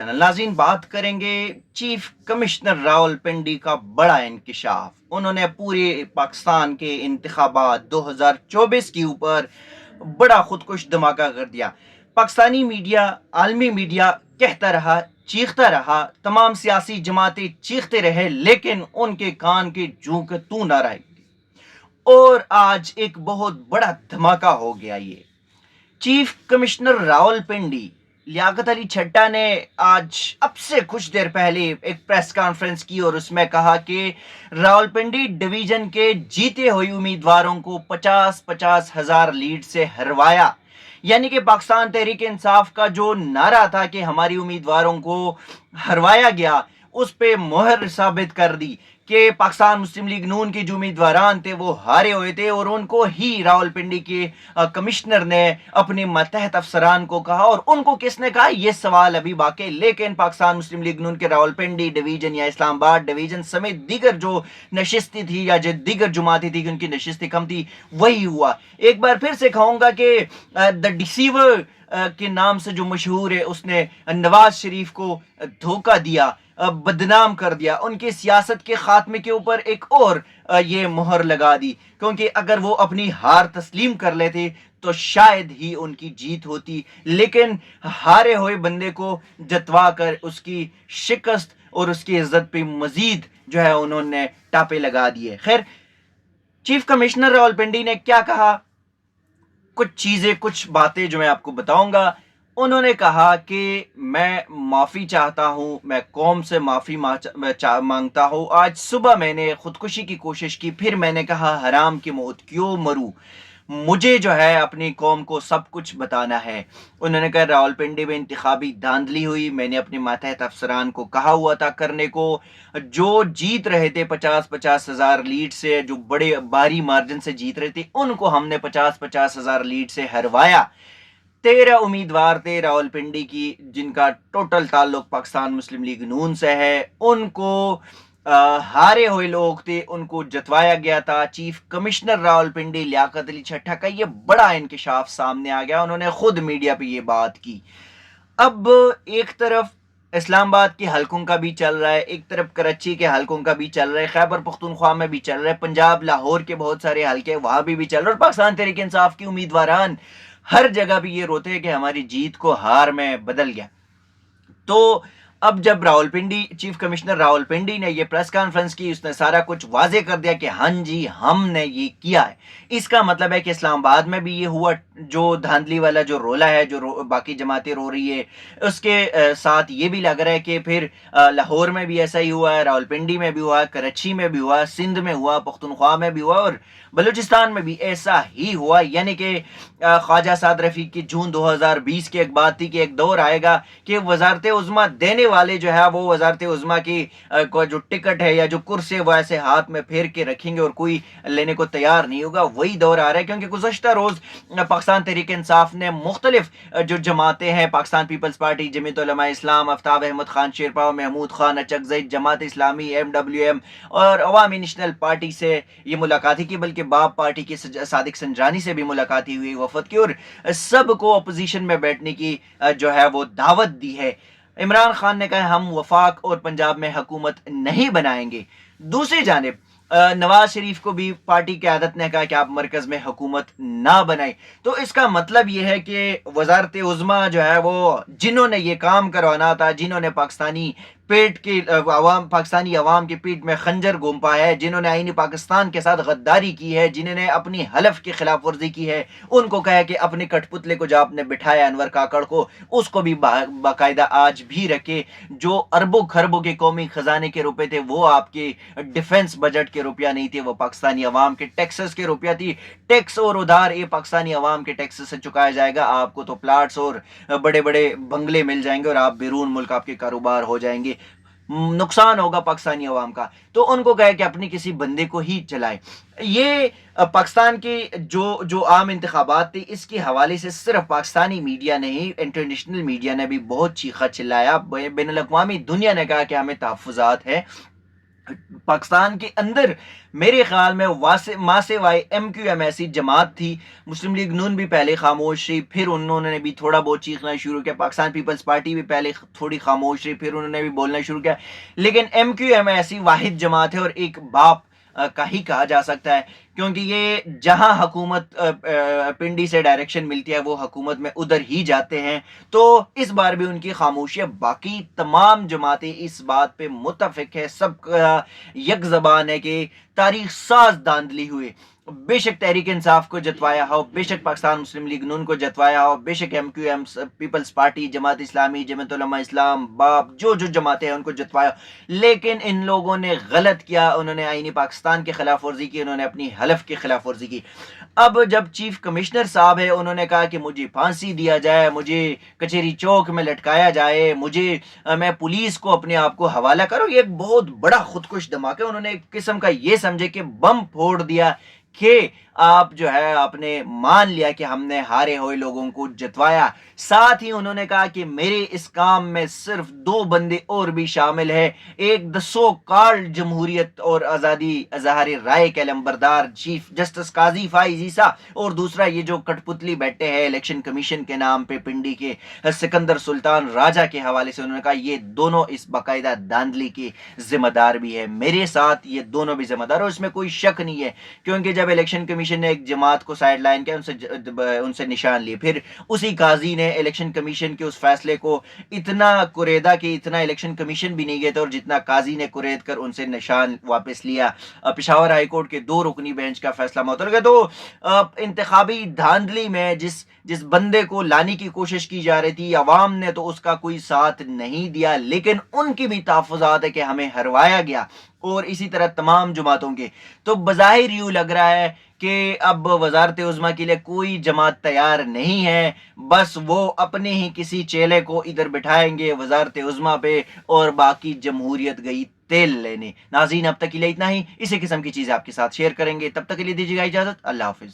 नाज़रीन, बात करेंगे चीफ कमिश्नर रावलपिंडी का बड़ा इंकशाफ। उन्होंने पूरे पाकिस्तान के इंतखाबात 2024 के ऊपर बड़ा खुदकुश धमाका कर दिया। पाकिस्तानी मीडिया, आलमी मीडिया कहता रहा, चीखता रहा, तमाम सियासी जमातें चीखते रहे, लेकिन उनके कान की जूं के तू ना रही। और आज एक बहुत बड़ा धमाका हो गया। ये चीफ कमिश्नर रावलपिंडी लियाकत अली छट्टा ने आज अब से कुछ देर पहले एक प्रेस कॉन्फ्रेंस की और उसमें कहा कि रावलपिंडी डिवीजन के जीते हुए उम्मीदवारों को 50-50 हजार लीड से हरवाया। यानी कि पाकिस्तान तहरीक इंसाफ का जो नारा था कि हमारी उम्मीदवारों को हरवाया गया, उस पे मोहर साबित कर दी कि पाकिस्तान मुस्लिम लीग नून के जो उम्मीदवारान थे वो हारे हुए थे और उनको ही रावलपिंडी के कमिश्नर ने अपने मतहत अफसरान को कहा। और उनको किसने कहा, यह सवाल अभी बाकी। लेकिन पाकिस्तान मुस्लिम लीग नून के रावलपिंडी डिवीजन या इस्लामाबाद डिवीजन समेत दीगर जो नशिस्ती थी या जो दीगर जुमाती थी, उनकी नशिस्ती कम थी, वही हुआ। एक बार फिर से कहूंगा कि द डिसीवर के नाम से जो मशहूर है, उसने नवाज शरीफ को धोखा दिया, बदनाम कर दिया, उनकी सियासत के खात्मे के ऊपर एक और ये मोहर लगा दी। क्योंकि अगर वो अपनी हार तस्लीम कर लेते तो शायद ही उनकी जीत होती, लेकिन हारे हुए बंदे को जतवा कर उसकी शिकस्त और उसकी इज्जत पे मजीद जो है उन्होंने टापे लगा दिए। खैर, चीफ कमिश्नर रावलपिंडी ने क्या कहा, कुछ चीजें, कुछ बातें जो मैं आपको बताऊंगा। उन्होंने कहा कि मैं माफ़ी चाहता हूं, मैं कौम से माफ़ी मांगता हूं। आज सुबह मैंने खुदकुशी की कोशिश की, फिर मैंने कहा हराम की मौत क्यों मरूं, मुझे जो है अपनी कौम को सब कुछ बताना है। उन्होंने कहा रावलपिंडी में इंतखाबी धांधली हुई, मैंने अपने मातहत अफसरान को कहा हुआ था करने को। जो जीत रहे थे 50-50 हजार लीड से, जो बड़े भारी मार्जिन से जीत रहे थे, उनको हमने 50-50 हजार लीड से हरवाया। 13 उम्मीदवार थे रावलपिंडी की जिनका टोटल ताल्लुक पाकिस्तान मुस्लिम लीग नून से है, उनको हारे हुए लोग थे, उनको जतवाया गया था। चीफ कमिश्नर रावलपिंडी लियाकत अली छट्टा का ये बड़ा इंकशाफ सामने आ गया, उन्होंने खुद मीडिया पे ये बात की। अब एक तरफ इस्लामाबाद के हलकों का भी चल रहा है, एक तरफ कराची के हलकों का भी चल रहा है, खैबर पख्तूनख्वा में भी चल रहा है, पंजाब लाहौर के बहुत सारे हलके वहां भी चल रहा है, और पाकिस्तान तहरीक इंसाफ की उम्मीदवारान हर जगह भी ये रोते हैं कि हमारी जीत को हार में बदल गया। तो अब जब रावलपिंडी, चीफ कमिश्नर रावलपिंडी ने ये प्रेस कॉन्फ्रेंस की, उसने सारा कुछ वाजे कर दिया कि हाँ जी हमने ये किया है। इसका मतलब है कि इस्लामाबाद में भी ये हुआ, जो धांधली वाला जो रोला है, जो बाकी जमातें रो रही है, उसके साथ ये भी लग रहा है कि फिर लाहौर में भी ऐसा ही हुआ है, रावलपिंडी में भी हुआ, कराची में भी हुआ, सिंध में हुआ, पख्तूनख्वा में भी हुआ और बलूचिस्तान में भी ऐसा ही हुआ। यानी कि ख्वाजा साद रफीक की जून 2020 की एक बात थी कि एक दौर आएगा कि वजारत उज़्मा देने वाले जो है वो वजारत उज़्मा की जो टिकट है या जो कुर्सी है वो ऐसे हाथ में फेर के रखेंगे और कोई लेने को तैयार नहीं होगा। वही दौर आ रहा है, क्योंकि गुज़श्ता रोज पाकिस्तान तहरीक इंसाफ ने मुख्तलिफ जो जमातें हैं, पाकिस्तान पीपल्स पार्टी, जमीयत उलमा इस्लाम, आफ्ताब अहमद खान शेरपा, महमूद खान अचकज़ई, जमात इस्लामी, MWM और अवामी नेशनल पार्टी से ये मुलाकात की, बल्कि बाप पार्टी के सादिक संजरानी से भी मुलाकात हुई वफद की, और सबको अपोजिशन में बैठने की जो है वो दावत दी है। इमरान खान ने कहा हम वफाक और पंजाब में हुकूमत नहीं बनाएंगे। दूसरी जानिब नवाज शरीफ को भी पार्टी क़यादत ने कहा कि आप मरकज में हुकूमत ना बनाए। तो इसका मतलब यह है कि वजारत उज़्मा जो है वो जिन्होंने ये काम करवाना था, जिन्होंने पाकिस्तानी पेट की आवाम, पाकिस्तानी अवाम के पीठ में खंजर घोंपा है, जिन्होंने आईनी पाकिस्तान के साथ गद्दारी की है, जिन्होंने अपनी हलफ की खिलाफ वर्जी की है, उनको कहा कि अपने कठपुतले को जो आपने बिठाया अनवर काकड़ को, उसको भी बाकायदा आज भी रखे। जो अरबों खरबों के कौमी खजाने के रुपए थे वो आपके डिफेंस बजट के रुपया नहीं थे, वो पाकिस्तानी अवाम के टैक्सेस के रुपया थी। टैक्स और उधार ये पाकिस्तानी अवाम के टैक्स से चुकाया जाएगा। आपको तो प्लाट्स और बड़े बड़े बंगले मिल जाएंगे और आप बैरून मुल्क आपके कारोबार हो जाएंगे, नुकसान होगा पाकिस्तानी अवाम का। तो उनको कहे कि अपनी किसी बंदे को ही चलाए। ये पाकिस्तान की जो जो आम इंतखाबात थी, इसके हवाले से सिर्फ पाकिस्तानी मीडिया नहीं, इंटरनेशनल मीडिया ने भी बहुत चीखा चिल्लाया, बैनुल अक़वामी दुनिया ने कहा कि हमें तहफ़्फ़ुज़ात है। पाकिस्तान के अंदर मेरे ख्याल में माँ से वाई MQM ऐसी जमात थी। मुस्लिम लीग नून भी पहले खामोश रही, फिर उन्होंने भी थोड़ा बहुत चीखना शुरू किया। पाकिस्तान पीपल्स पार्टी भी पहले थोड़ी खामोश रही, फिर उन्होंने भी बोलना शुरू किया। लेकिन MQM ऐसी वाहिद जमात है और एक बाप का ही कहा जा सकता है, क्योंकि ये जहां हुकूमत पिंडी से डायरेक्शन मिलती है वो हुकूमत में उधर ही जाते हैं। तो इस बार भी उनकी खामोशी है। बाकी तमाम जमातें इस बात पे मुत्तफिक है, सब यक जबान है कि तारीख साज धांधली हुए, बेशक तहरीक इंसाफ को जतवाया हो, बेशक पाकिस्तान मुस्लिम लीग नून को जतवाया हो, बेशक MQM peoples party, Jamaat Islami, जमात उलमा इस्लाम, बाप, जो जो जमातें हैं उनको जतवाया, लेकिन इन लोगों ने गलत किया। उन्होंने आईनी पाकिस्तान की खिलाफ वर्जी की, उन्होंने अपनी हलफ की खिलाफ वर्जी की। अब जब चीफ कमिश्नर साहब है, उन्होंने कहा कि मुझे फांसी दिया जाए, मुझे कचेरी चौक में लटकाया जाए, मुझे मैं पुलिस को अपने आप को हवाला करूं, ये एक बहुत बड़ा खुदकुश धमाका। उन्होंने एक किस्म का ये समझे कि बम फोड़ दिया कि आप जो है आपने मान लिया कि हमने हारे हुए लोगों को जतवाया। साथ ही उन्होंने कहा कि मेरे इस काम में सिर्फ 2 बंदे और भी शामिल है, एक दसो कार्ल जमहूरियत और आज़ादी अजहार राय के लंबरदार चीफ जस्टिस काजी फाइज ईसा, और दूसरा ये जो कठपुतली बैठे हैं इलेक्शन कमीशन के नाम पे पिंडी के सिकंदर सुल्तान राजा के हवाले से। उन्होंने कहा ये दोनों इस बाकायदा धांधली के जिम्मेदार भी है, मेरे साथ ये दोनों भी जिम्मेदार, और इसमें कोई शक नहीं है। क्योंकि जब इलेक्शन कमीशन ने एक जमात को साइड लाइन किया, उनसे निशान लिए, फिर उसी काजी ने इलेक्शन कमीशन के उस फैसले को इतना कुरेदा कि इतना इलेक्शन कमीशन भी नहीं गए थे, और जितना काजी ने कुरेद कर उनसे निशान वापस लिया। पेशावर हाईकोर्ट के 2 रुकनी बेंच का फैसला मुअत्तल गया। तो इंतखाबी धांधली में जिस जिस बंदे को लाने की कोशिश की जा रही थी, अवाम ने तो उसका कोई साथ नहीं दिया, लेकिन उनकी भी तहफ़्फ़ुज़ात है कि हमें हरवाया गया, और इसी तरह तमाम जमातों के। तो बज़ाहिर यूं लग रहा है कि अब वजारत उज़्मा के लिए कोई जमात तैयार नहीं है, बस वो अपने ही किसी चेले को इधर बिठाएंगे वजारत उज़्मा पे, और बाकी जमहूरियत गई तेल लेने। नाज़रीन, अब तक के लिए इतना ही। इसी किस्म की चीज़ें आपके साथ शेयर करेंगे, तब तक के लिए दीजिएगा इजाज़त। अल्लाह हाफिज़।